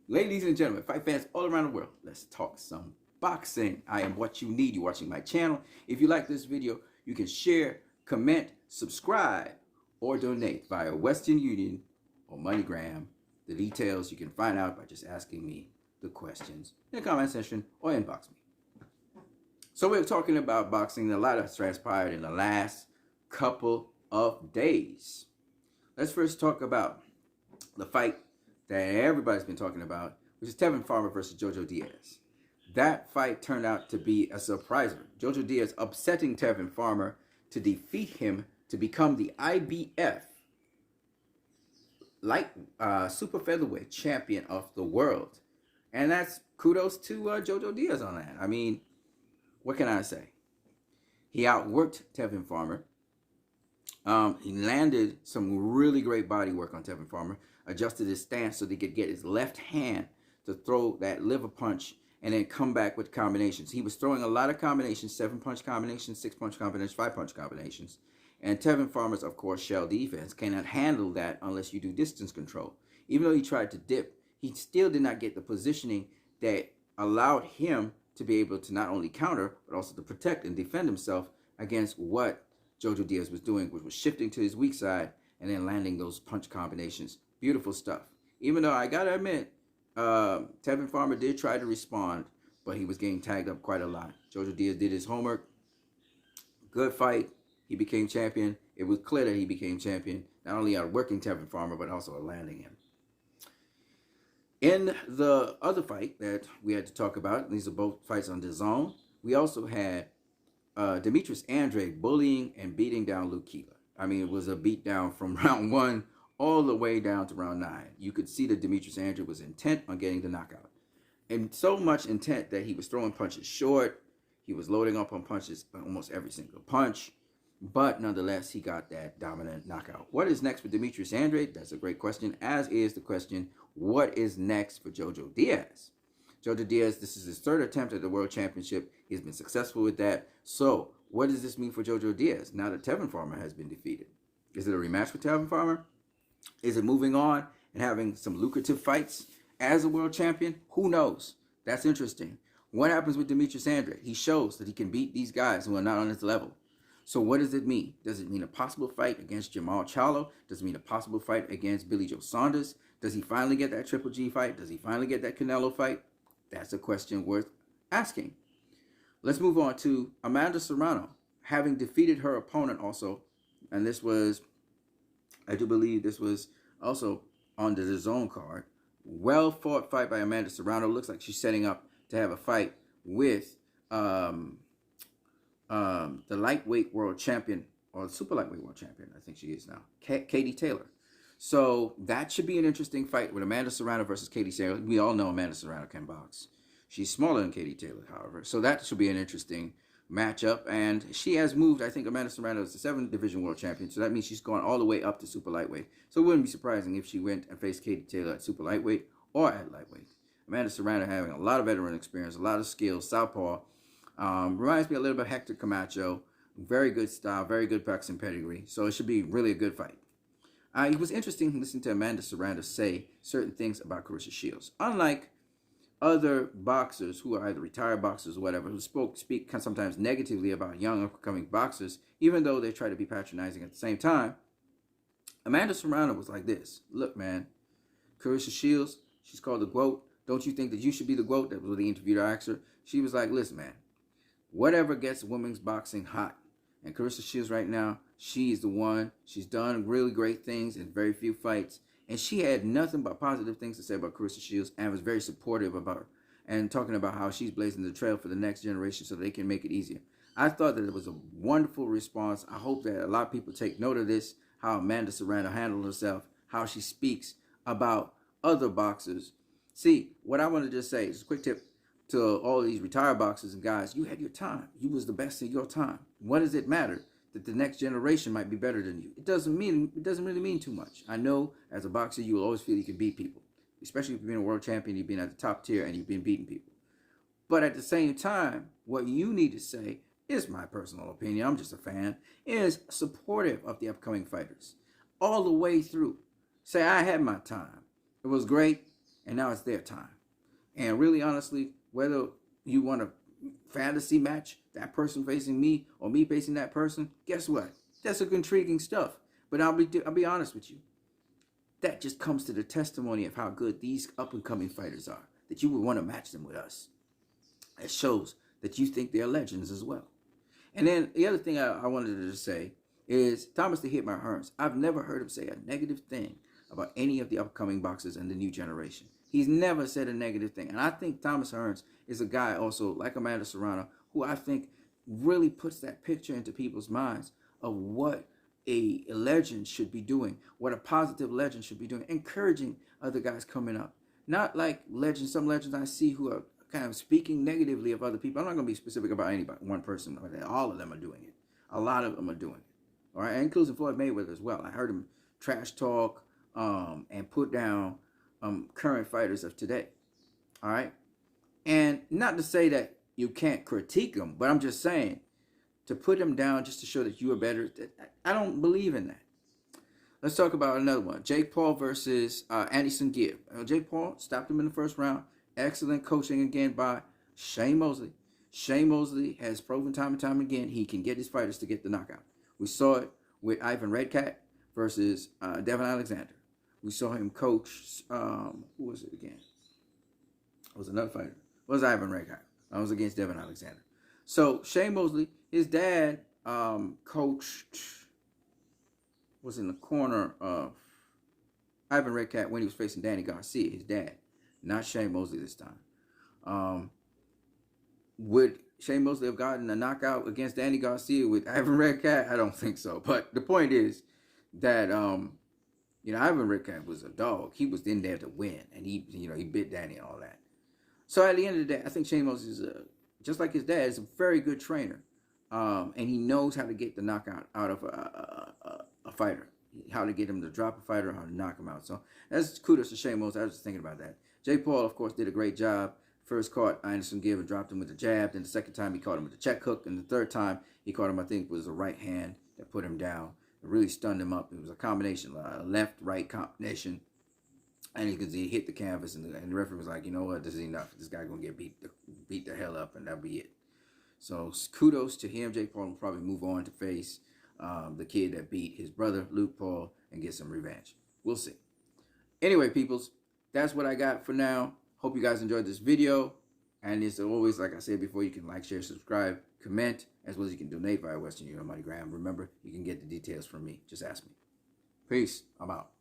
Ladies and gentlemen, fight fans all around the world, let's talk some boxing. I am what you need. You're watching my channel. If you like this video, you can share, comment, subscribe, or donate via Western Union or MoneyGram. The details you can find out by just asking me the questions in the comment section or inbox me. So we're talking about boxing. A lot has transpired in the last couple of days. Let's first talk about the fight that everybody's been talking about, which is Tevin Farmer versus Jojo Diaz. That fight turned out to be a surpriser. Jojo Diaz upsetting Tevin Farmer to defeat him to become the IBF light super featherweight champion of the world. And that's kudos to Jojo Diaz on that. I mean, what can I say? He outworked Tevin Farmer. He landed some really great body work on Tevin Farmer, adjusted his stance so that he could get his left hand to throw that liver punch and then come back with combinations. He was throwing a lot of combinations, 7-punch combinations, 6-punch combinations, 5-punch combinations. And Tevin Farmer's, of course, shell defense cannot handle that unless you do distance control. Even though he tried to dip, he still did not get the positioning that allowed him to be able to not only counter, but also to protect and defend himself against what Jojo Diaz was doing, which was shifting to his weak side and then landing those punch combinations. Beautiful stuff. Even though I gotta admit, Tevin Farmer did try to respond, but he was getting tagged up quite a lot. Jojo Diaz did his homework. Good fight. He became champion. It was clear that he became champion, not only outworking Tevin Farmer, but also landing him. In the other fight that we had to talk about, these are both fights on DAZN, we also had Demetrius Andrade bullying and beating down Luke Keeler. I mean, it was a beatdown from round 1 all the way down to round 9. You could see that Demetrius Andrade was intent on getting the knockout. And so much intent that he was throwing punches short. He was loading up on punches on almost every single punch. But nonetheless, he got that dominant knockout. What is next for Demetrius Andrade? That's a great question, as is the question, what is next for Jojo Diaz? Jojo Diaz, this is his 3rd attempt at the World Championship. He's been successful with that. So, what does this mean for Jojo Diaz now that Tevin Farmer has been defeated? Is it a rematch with Tevin Farmer? Is it moving on and having some lucrative fights as a world champion? Who knows? That's interesting. What happens with Demetrius Andrade? He shows that he can beat these guys who are not on his level. So what does it mean? Does it mean a possible fight against Jamal Charlo? Does it mean a possible fight against Billy Joe Saunders? Does he finally get that Triple G fight? Does he finally get that Canelo fight? That's a question worth asking. Let's move on to Amanda Serrano, having defeated her opponent also. And this was, I do believe this was also on the DAZN card. Well fought fight by Amanda Serrano. Looks like she's setting up to have a fight with the lightweight world champion, or the super lightweight world champion, I think she is now, Katie Taylor. So that should be an interesting fight with Amanda Serrano versus Katie Taylor. We all know Amanda Serrano can box. She's smaller than Katie Taylor, however. So that should be an interesting matchup. And she has moved, I think Amanda Serrano is the 7th division world champion. So that means she's gone all the way up to super lightweight. So it wouldn't be surprising if she went and faced Katie Taylor at super lightweight or at lightweight. Amanda Serrano having a lot of veteran experience, a lot of skills, southpaw. Reminds me a little bit of Hector Camacho. Very good style, very good boxing pedigree. So it should be really a good fight. It was interesting to listen to Amanda Serrano say certain things about Clarissa Shields. Unlike other boxers who are either retired boxers or whatever, who speak sometimes negatively about young upcoming boxers, even though they try to be patronizing at the same time, Amanda Serrano was like this. Look, man, Clarissa Shields, she's called the GOAT. Don't you think that you should be the GOAT? That was what the interviewer asked her. She was like, listen, man, whatever gets women's boxing hot. And Clarissa Shields right now, she's the one. She's done really great things in very few fights. And she had nothing but positive things to say about Clarissa Shields and was very supportive about her. And talking about how she's blazing the trail for the next generation so they can make it easier. I thought that it was a wonderful response. I hope that a lot of people take note of this, how Amanda Serrano handled herself, how she speaks about other boxers. See, what I want to just say is a quick tip to all these retired boxers and guys. You had your time. You was the best in your time. What does it matter that the next generation might be better than you? It doesn't really mean too much. I know as a boxer, you will always feel you can beat people, especially if you've been a world champion, you've been at the top tier, and you've been beating people. But at the same time, what you need to say is my personal opinion. I'm just a fan. Is supportive of the upcoming fighters all the way through. Say, I had my time. It was great. and now it's their time. And really, honestly, whether you want to fantasy match that person facing me or me facing that person, guess what? That's intriguing stuff. But I'll be honest with you. That just comes to the testimony of how good these up and coming fighters are. That you would want to match them with us. It shows that you think they're legends as well. And then the other thing I wanted to say is Thomas the Hitman Hearns. I've never heard him say a negative thing about any of the upcoming boxers in the new generation. He's never said a negative thing. And I think Thomas Hearns is a guy also, like Amanda Serrano, who I think really puts that picture into people's minds of what a legend should be doing, what a positive legend should be doing, encouraging other guys coming up. Not like legends, some legends I see who are kind of speaking negatively of other people. I'm not going to be specific about anybody, one person, but all of them are doing it. A lot of them are doing it. All right, including Floyd Mayweather as well. I heard him trash talk and put down current fighters of today. All right, and not to say that you can't critique them, but I'm just saying to put them down just to show that you are better. I don't believe in that. Let's talk about another one. Jake Paul versus Anderson Gibb. Jake Paul stopped him in the first round. Excellent coaching again by Shane Mosley. Shane Mosley has proven time and time again he can get his fighters to get the knockout. We saw it with Ivan Redcat versus Devin Alexander. We saw him coach, who was it again? It was another fighter. It was Ivan Redcat. I was against Devin Alexander. So Shane Mosley, his dad coached, was in the corner of Ivan Redcat when he was facing Danny Garcia, his dad. Not Shane Mosley this time. Would Shane Mosley have gotten a knockout against Danny Garcia with Ivan Redcat? I don't think so. But the point is that Ivan Redcat was a dog. He was in there to win, and he bit Danny and all that. So at the end of the day, I think Shane Mosley is just like his dad, is a very good trainer, and he knows how to get the knockout out of a fighter, how to get him to drop a fighter, how to knock him out. So that's kudos to Shane Mosley. I was just thinking about that. Jake Paul, of course, did a great job. First caught Anderson Gibb and dropped him with a jab. Then the second time he caught him with a check hook. And the third time he caught him, I think, was a right hand that put him down. It really stunned him up. It was a combination, a left-right combination. And you could see he hit the canvas, and the referee was like, you know what, this is enough. This guy going to get beat the hell up, and that'll be it. So kudos to him. Jake Paul will probably move on to face the kid that beat his brother, Luke Paul, and get some revenge. We'll see. Anyway, peoples, that's what I got for now. Hope you guys enjoyed this video. And as always, like I said before, you can like, share, subscribe, comment, as well as you can donate via Western Union MoneyGram. Remember, you can get the details from me. Just ask me. Peace. I'm out.